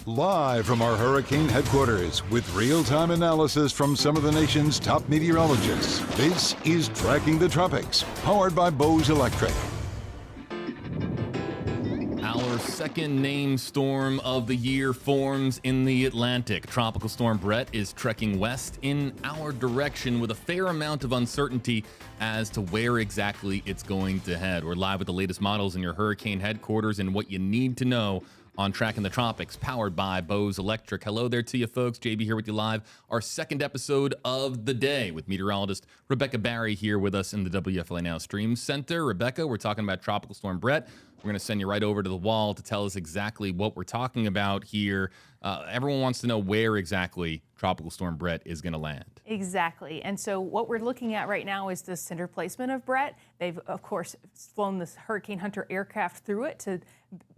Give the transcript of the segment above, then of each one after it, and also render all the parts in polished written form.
Live from our hurricane headquarters with real-time analysis from some of the nation's top meteorologists, this is Tracking the Tropics, powered by Bose Electric. Our second named storm of the year forms in the Atlantic. Tropical Storm Bret is trekking west in our direction with a fair amount of uncertainty as to where exactly it's going to head. We're live with the latest models in your hurricane headquarters and what you need to know on Tracking the Tropics, powered by Bose Electric. Hello there to you folks. JB here with you live. Our second episode of the day with meteorologist Rebecca Barry here with us in the WFLA Now Stream Center. Rebecca, we're talking about Tropical Storm Bret. We're going to send you right over to the wall to tell us exactly what we're talking about here. Everyone wants to know where exactly Tropical Storm Bret is going to land. Exactly. And so what we're looking at right now is the center placement of Bret. They've, of course, flown this Hurricane Hunter aircraft through it to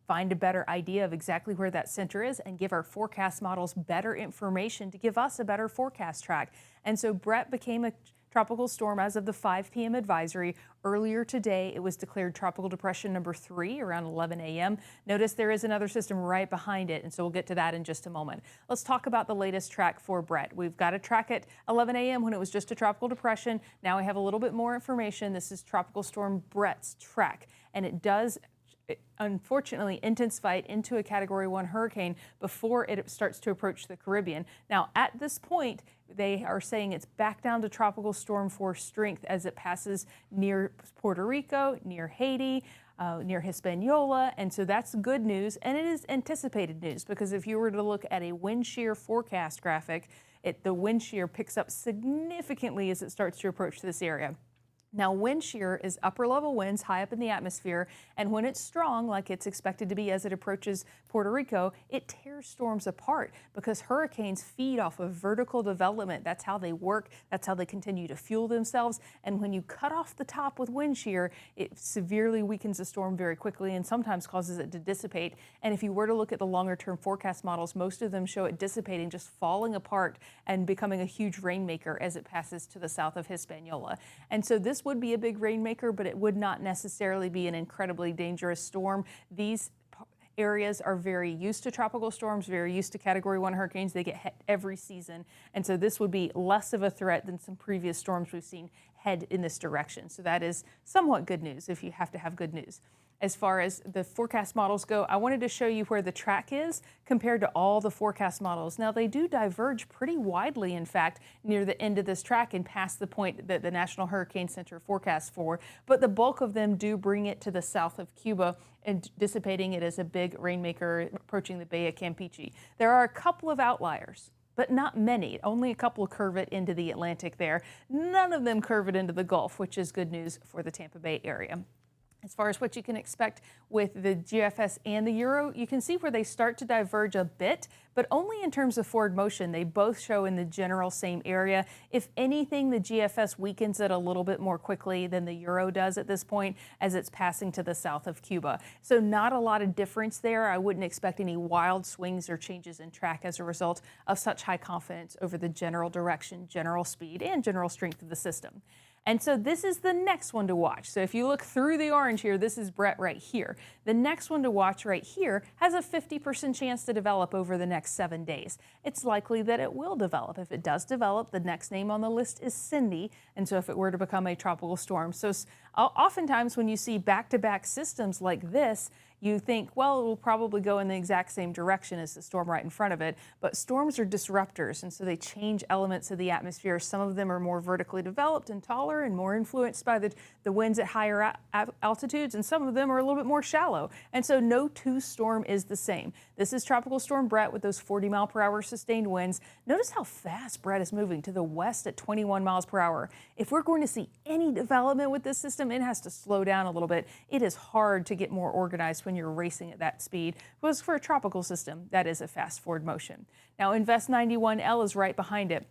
find a better idea of exactly where that center is and give our forecast models better information to give us a better forecast track. And so Bret became a tropical storm as of the 5 p.m. advisory. Earlier today, it was declared tropical depression number 3 around 11 a.m. Notice there is another system right behind it, and so we'll get to that in just a moment. Let's talk about the latest track for Bret. We've got a track at 11 a.m. when it was just a tropical depression. Now we have a little bit more information. This is Tropical Storm Bret's track, and it does unfortunately intensify it into a Category 1 hurricane before it starts to approach the Caribbean. Now, at this point, they are saying it's back down to tropical storm force strength as it passes near Puerto Rico, near Haiti, near Hispaniola, and so that's good news, and it is anticipated news because if you were to look at a wind shear forecast graphic, the wind shear picks up significantly as it starts to approach this area. Now, wind shear is upper level winds high up in the atmosphere, and when it's strong, like it's expected to be as it approaches Puerto Rico, it tears storms apart because hurricanes feed off of vertical development. That's how they work. That's how they continue to fuel themselves. And when you cut off the top with wind shear, it severely weakens the storm very quickly and sometimes causes it to dissipate. And if you were to look at the longer term forecast models, most of them show it dissipating, just falling apart and becoming a huge rainmaker as it passes to the south of Hispaniola. And so this would be a big rainmaker, but it would not necessarily be an incredibly dangerous storm. These areas are very used to tropical storms, very used to Category 1 hurricanes. They get hit every season. And so this would be less of a threat than some previous storms we've seen head in this direction. So that is somewhat good news if you have to have good news. As far as the forecast models go, I wanted to show you where the track is compared to all the forecast models. Now, they do diverge pretty widely, in fact, near the end of this track and past the point that the National Hurricane Center forecasts for, but the bulk of them do bring it to the south of Cuba and dissipating it as a big rainmaker approaching the Bay of Campeche. There are a couple of outliers, but not many. Only a couple curve it into the Atlantic there. None of them curve it into the Gulf, which is good news for the Tampa Bay area. As far as what you can expect with the GFS and the Euro, you can see where they start to diverge a bit, but only in terms of forward motion. They both show in the general same area. If anything, the GFS weakens it a little bit more quickly than the Euro does at this point as it's passing to the south of Cuba. So not a lot of difference there. I wouldn't expect any wild swings or changes in track as a result of such high confidence over the general direction, general speed, and general strength of the system. And so this is the next one to watch. So if you look through the orange here, this is Bret right here. The next one to watch right here has a 50% chance to develop over the next 7 days. It's likely that it will develop. If it does develop, the next name on the list is Cindy. And so if it were to become a tropical storm. So oftentimes when you see back-to-back systems like this, you think, well, it will probably go in the exact same direction as the storm right in front of it. But storms are disruptors, and so they change elements of the atmosphere. Some of them are more vertically developed and taller and more influenced by the winds at higher altitudes, and some of them are a little bit more shallow. And so no two storm is the same. This is Tropical Storm Bret with those 40-mile-per-hour sustained winds. Notice how fast Bret is moving to the west at 21 miles per hour. If we're going to see any development with this system, it has to slow down a little bit. It is hard to get more organized when you're racing at that speed. Whereas for a tropical system, that is a fast forward motion. Now, Invest 91L is right behind it.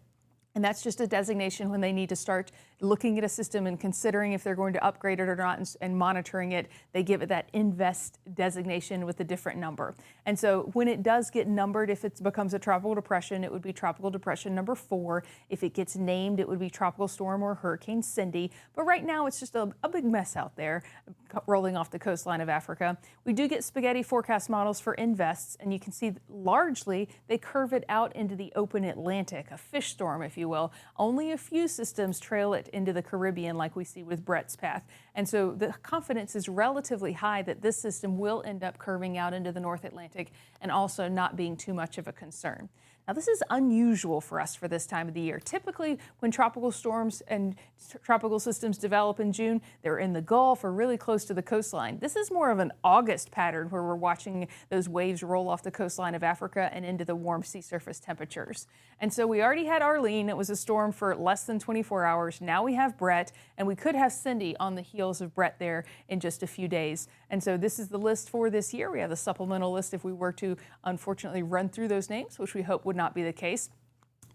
And that's just a designation when they need to start looking at a system and considering if they're going to upgrade it or not and monitoring it. They give it that invest designation with a different number. And so when it does get numbered, if it becomes a tropical depression, it would be tropical depression number 4. If it gets named, it would be tropical storm or Hurricane Cindy. But right now it's just a big mess out there rolling off the coastline of Africa. We do get spaghetti forecast models for invests, and you can see largely they curve it out into the open Atlantic, a fish storm, if you will. Only a few systems trail it into the Caribbean like we see with Bret's path. And so the confidence is relatively high that this system will end up curving out into the North Atlantic and also not being too much of a concern. Now, this is unusual for us for this time of the year. Typically, when tropical storms and tropical systems develop in June, they're in the Gulf or really close to the coastline. This is more of an August pattern where we're watching those waves roll off the coastline of Africa and into the warm sea surface temperatures. And so we already had Arlene. It was a storm for less than 24 hours. Now we have Bret, and we could have Cindy on the heels of Bret there in just a few days. And so this is the list for this year. We have the supplemental list if we were to unfortunately run through those names, which we hope would not be the case.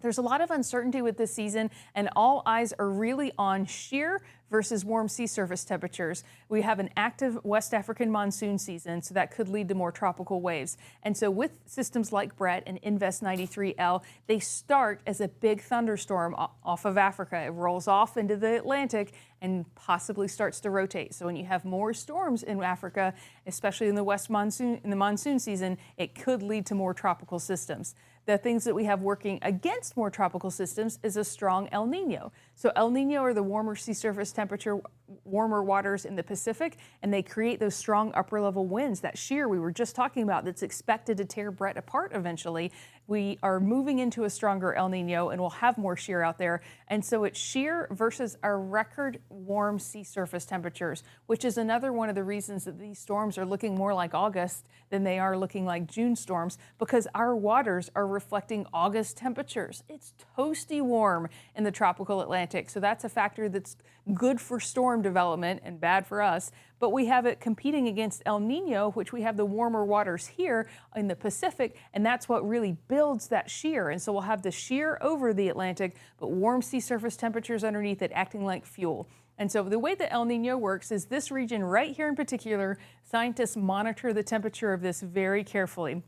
There's a lot of uncertainty with this season, and all eyes are really on shear versus warm sea surface temperatures. We have an active West African monsoon season, so that could lead to more tropical waves. And so with systems like Bret and Invest 93L, they start as a big thunderstorm off of Africa. It rolls off into the Atlantic and possibly starts to rotate. So when you have more storms in Africa, especially in the monsoon season, it could lead to more tropical systems. The things that we have working against more tropical systems is a strong El Nino. So El Nino are the warmer sea surface temperature, warmer waters in the Pacific, and they create those strong upper level winds, that shear we were just talking about that's expected to tear Bret apart eventually. We are moving into a stronger El Nino and we'll have more shear out there. And so it's shear versus our record warm sea surface temperatures, which is another one of the reasons that these storms are looking more like August than they are looking like June storms, because our waters are reflecting August temperatures. It's toasty warm in the tropical Atlantic. So that's a factor that's good for storm development and bad for us. But we have it competing against El Nino, which we have the warmer waters here in the Pacific, and that's what really builds that shear. And so we'll have the shear over the Atlantic, but warm sea surface temperatures underneath it acting like fuel. And so the way that El Nino works is this region right here in particular, scientists monitor the temperature of this very carefully.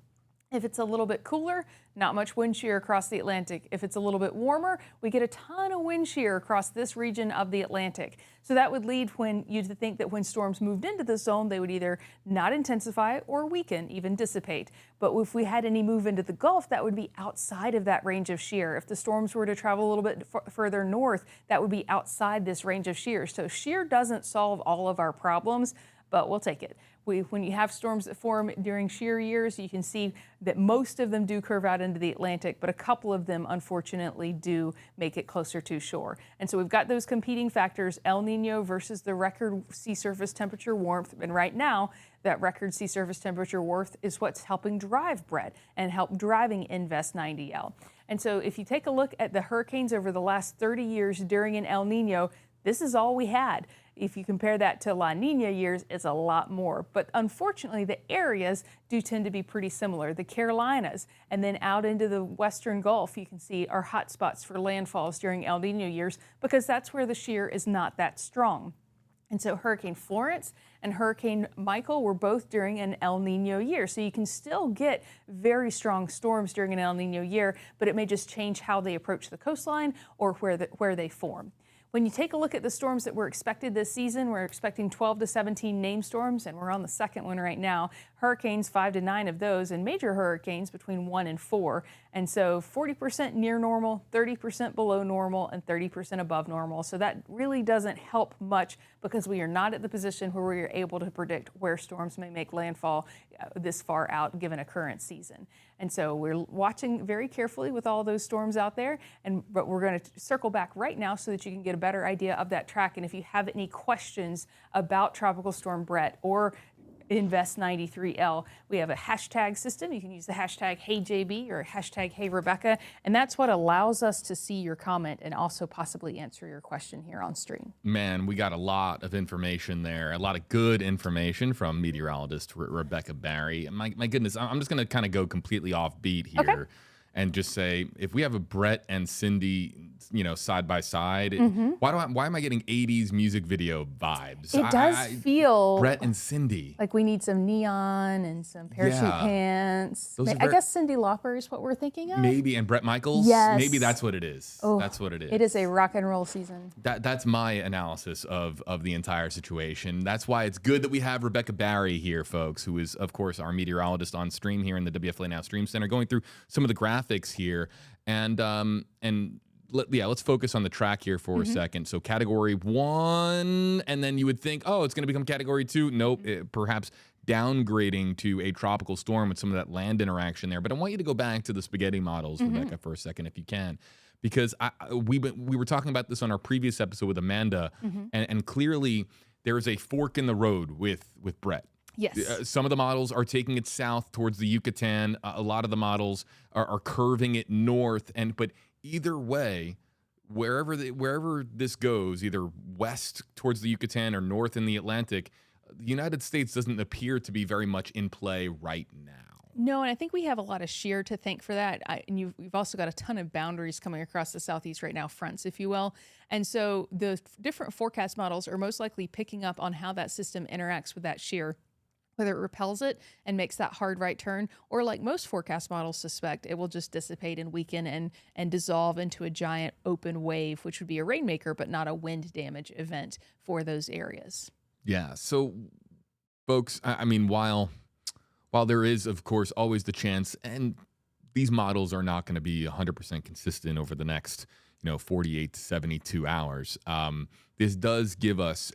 If it's a little bit cooler, not much wind shear across the Atlantic. If it's a little bit warmer, we get a ton of wind shear across this region of the Atlantic. So that would lead you to think that when storms moved into the zone, they would either not intensify or weaken, even dissipate. But if we had any move into the Gulf, that would be outside of that range of shear. If the storms were to travel a little bit further north, that would be outside this range of shear. So shear doesn't solve all of our problems, but we'll take it. When you have storms that form during shear years, you can see that most of them do curve out into the Atlantic, but a couple of them, unfortunately, do make it closer to shore. And so we've got those competing factors, El Nino versus the record sea surface temperature warmth. And right now, that record sea surface temperature warmth is what's helping drive Bret and help driving Invest 90L. And so if you take a look at the hurricanes over the last 30 years during an El Nino, this is all we had. If you compare that to La Nina years, it's a lot more. But unfortunately, the areas do tend to be pretty similar. The Carolinas and then out into the Western Gulf, you can see are hot spots for landfalls during El Nino years because that's where the shear is not that strong. And so Hurricane Florence and Hurricane Michael were both during an El Nino year. So you can still get very strong storms during an El Nino year, but it may just change how they approach the coastline or where they form. When you take a look at the storms that were expected this season, we're expecting 12 to 17 named storms, and we're on the second one right now. Hurricanes, 5 to 9 of those, and major hurricanes between 1 and 4. And so 40% near normal, 30% below normal, and 30% above normal. So that really doesn't help much because we are not at the position where we are able to predict where storms may make landfall this far out given a current season. And so we're watching very carefully with all those storms out there, but we're going to circle back right now so that you can get a better idea of that track. And if you have any questions about Tropical Storm Bret or Invest 93L, we have a hashtag system. You can use the hashtag HeyJB or hashtag HeyRebecca, and that's what allows us to see your comment and also possibly answer your question here on stream. Man, we got a lot of information there, a lot of good information from meteorologist Rebecca Barry. My goodness, I'm just going to kind of go completely off beat here. Okay. and just say, if we have a Bret and Cindy, side by side, why am I getting 80s music video vibes? It does feel Bret and Cindy. like we need some neon and some parachute pants. I guess Cyndi Lauper is what we're thinking of. Maybe, and Bret Michaels. Yes. Maybe that's what it is. Oh, that's what it is. It is a rock and roll season. That's my analysis of the entire situation. That's why it's good that we have Rebecca Barry here, folks, who is, of course, our meteorologist on stream here in the WFLA Now Stream Center, going through some of the graphics here. Let's focus on the track here for a second. So Category 1, and then you would think, oh, it's going to become Category 2. Nope, perhaps downgrading to a tropical storm with some of that land interaction there. But I want you to go back to the spaghetti models, Rebecca, for a second, if you can. Because we were talking about this on our previous episode with Amanda, and clearly there is a fork in the road with Bret. Yes. Some of the models are taking it south towards the Yucatan. A lot of the models are curving it north. But either way, wherever this goes, either west towards the Yucatan or north in the Atlantic, the United States doesn't appear to be very much in play right now. No, and I think we have a lot of shear to thank for that. We've also got a ton of boundaries coming across the southeast right now, fronts, if you will. And so the different forecast models are most likely picking up on how that system interacts with that shear, whether it repels it and makes that hard right turn, or like most forecast models suspect, it will just dissipate and weaken and dissolve into a giant open wave, which would be a rainmaker, but not a wind damage event for those areas. Yeah. So, folks, I mean, while there is, of course, always the chance, and these models are not going to be 100% consistent over the next, 48 to 72 hours, this does give us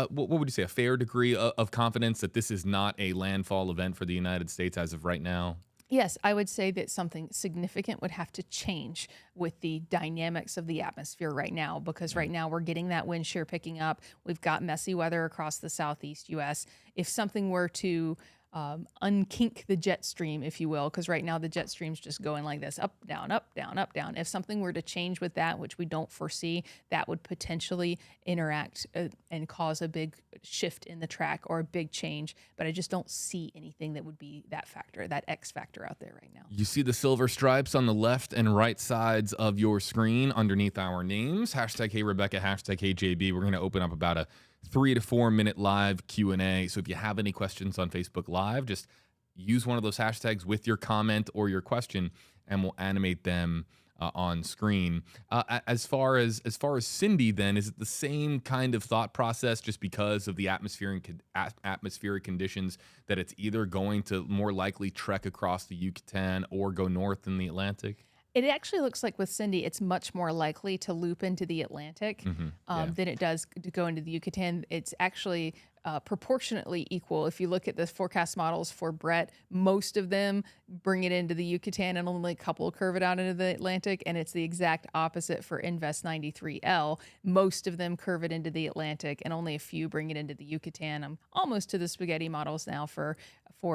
what would you say, a fair degree of confidence that this is not a landfall event for the United States as of right now? Yes, I would say that something significant would have to change with the dynamics of the atmosphere right now, because right now we're getting that wind shear picking up. We've got messy weather across the southeast U.S. If something were to unkink the jet stream, if you will, because right now the jet stream's just going like this, up, down, up, down, up, down. If something were to change with that, which we don't foresee, that would potentially interact and cause a big shift in the track or a big change. But I just don't see anything that would be that factor, that X factor out there right now. You see the silver stripes on the left and right sides of your screen underneath our names. Hashtag Hey Rebecca, hashtag Hey JB. We're going to open up about a 3 to 4 minute live Q&A. So if you have any questions on Facebook Live, just use one of those hashtags with your comment or your question, and we'll animate them on screen. As far as Cindy, then, is it the same kind of thought process, just because of the atmospheric conditions, that it's either going to more likely trek across the Yucatan or go north in the Atlantic? It actually looks like with Cindy, it's much more likely to loop into the Atlantic than it does to go into the Yucatan. It's actually proportionately equal. If you look at the forecast models for Bret, most of them bring it into the Yucatan and only a couple curve it out into the Atlantic, and it's the exact opposite for Invest 93L. Most of them curve it into the Atlantic, and only a few bring it into the Yucatan. I'm almost to the spaghetti models now for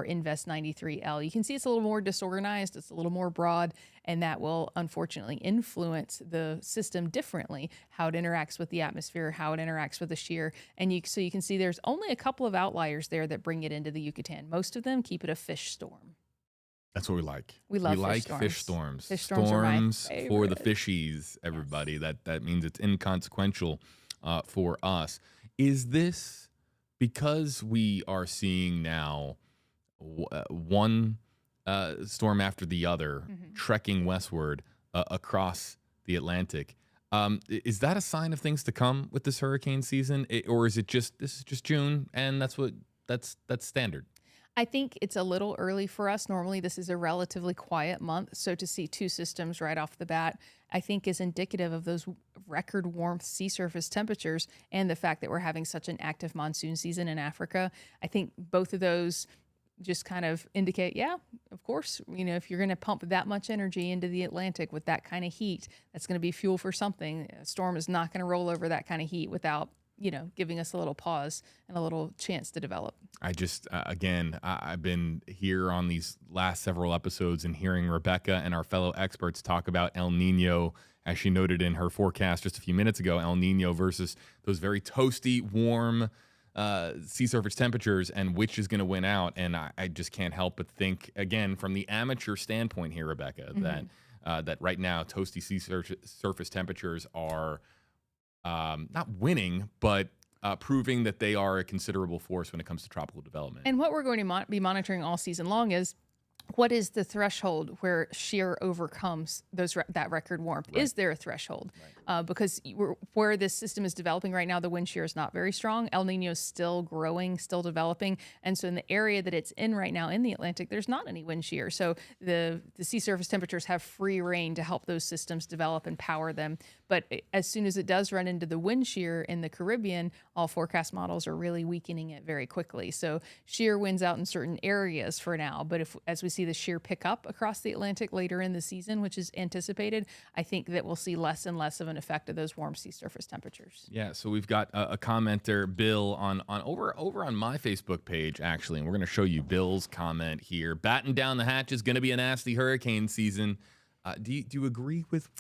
Invest 93L. You can see it's a little more disorganized, it's a little more broad, and that will unfortunately influence the system differently, how it interacts with the atmosphere, how it interacts with the shear. And so you can see there's only a couple of outliers there that bring it into the Yucatan. Most of them keep it a fish storm. That's what we like. We love fish storms. Fish storms are my for the fishies, everybody. Yes. That means it's inconsequential for us. Is this because we are seeing now one storm after the other trekking westward across the Atlantic? Is that a sign of things to come with this hurricane season, or is it just this is just June and that's standard? I think it's a little early for us. Normally, this is a relatively quiet month, so to see two systems right off the bat, I think is indicative of those record warmth sea surface temperatures and the fact that we're having such an active monsoon season in Africa. I think both of those just kind of indicate, yeah, of course, if you're going to pump that much energy into the Atlantic with that kind of heat, that's going to be fuel for something. A storm is not going to roll over that kind of heat without, giving us a little pause and a little chance to develop. I just, again, I've been here on these last several episodes and hearing Rebecca and our fellow experts talk about El Nino, as she noted in her forecast just a few minutes ago, El Nino versus those very toasty, warm, sea surface temperatures and which is going to win out. And I just can't help but think, again, from the amateur standpoint here, Rebecca, that right now toasty sea surface temperatures are not winning, but proving that they are a considerable force when it comes to tropical development. And what we're going to be monitoring all season long is, what is the threshold where shear overcomes that record warmth? Right. Is there a threshold? Right. Because where this system is developing right now, the wind shear is not very strong. El Nino is still growing, still developing. And so in the area that it's in right now in the Atlantic, there's not any wind shear. So the sea surface temperatures have free reign to help those systems develop and power them. But as soon as it does run into the wind shear in the Caribbean, all forecast models are really weakening it very quickly. So shear wins out in certain areas for now. But as we see the shear pick up across the Atlantic later in the season, which is anticipated, I think that we'll see less and less of an effect of those warm sea surface temperatures. Yeah, so we've got a commenter, Bill, on over on my Facebook page, actually, and we're going to show you Bill's comment here. Batten down the hatch is going to be a nasty hurricane season. Do you agree with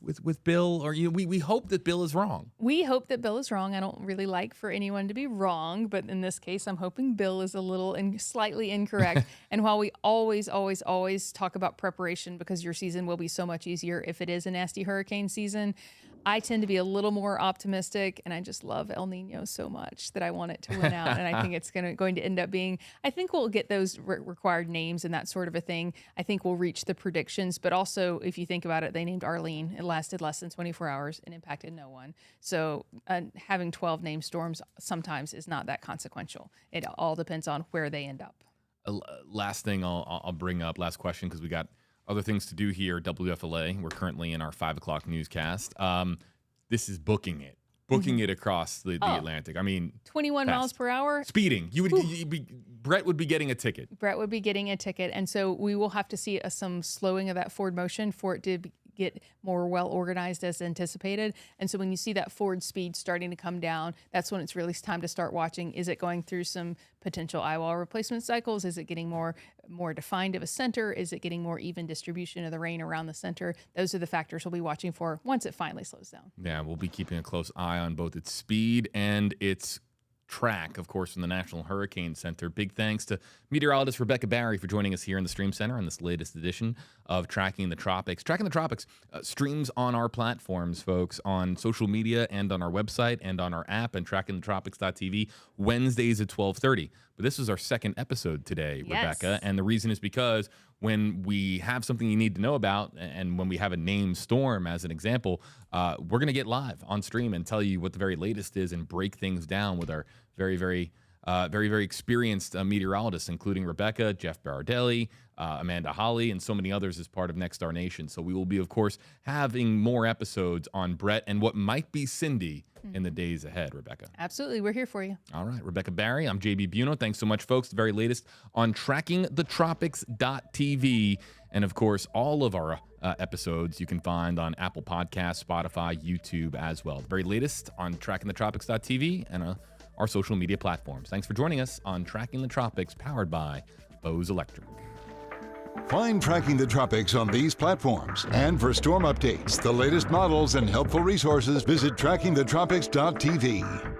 Bill? Or we hope that Bill is wrong. We hope that Bill is wrong. I don't really like for anyone to be wrong, but in this case, I'm hoping Bill is a little slightly incorrect. And while we always talk about preparation because your season will be so much easier if it is a nasty hurricane season, I tend to be a little more optimistic, and I just love El Nino so much that I want it to win out. And I think it's going to end up being, I think we'll get those required names and that sort of a thing. I think we'll reach the predictions, but also if you think about it, they named Arlene. It lasted less than 24 hours and impacted no one. So having 12 named storms sometimes is not that consequential. It all depends on where they end up. Last thing I'll bring up, last question, because we got other things to do here at WFLA. We're currently in our 5 o'clock newscast. This is booking it across the Atlantic. I mean, 21 miles per hour. Speeding. Bret would be getting a ticket. Brett would be getting a ticket. And so we will have to see some slowing of that forward motion for it to get more well organized as anticipated. And so when you see that forward speed starting to come down, that's when it's really time to start watching. Is it going through some potential eyewall replacement cycles? Is it getting more defined of a center? Is it getting more even distribution of the rain around the center? Those are the factors we'll be watching for once it finally slows down. Yeah, we'll be keeping a close eye on both its speed and its track, of course, from the National Hurricane Center. Big thanks to meteorologist Rebecca Barry for joining us here in the Stream Center on this latest edition of Tracking the Tropics. Tracking the Tropics streams on our platforms, folks, on social media and on our website and on our app and trackingthetropics.tv Wednesdays at 12:30. But this is our second episode today, yes, Rebecca, and the reason is because when we have something you need to know about, and when we have a named storm as an example, we're going to get live on stream and tell you what the very latest is and break things down with our very experienced meteorologists, including Rebecca, Jeff Barardelli, Amanda Holly, and so many others as part of Next Star Nation. So we will be, of course, having more episodes on Bret and what might be Cindy in the days ahead, Rebecca. Absolutely. We're here for you. All right. Rebecca Barry, I'm JB Buno. Thanks so much, folks. The very latest on trackingthetropics.tv. And, of course, all of our episodes you can find on Apple Podcasts, Spotify, YouTube as well. The very latest on trackingthetropics.tv and our social media platforms. Thanks for joining us on Tracking the Tropics, powered by Bose Electric. Find Tracking the Tropics on these platforms. And for storm updates, the latest models, and helpful resources, visit trackingthetropics.tv.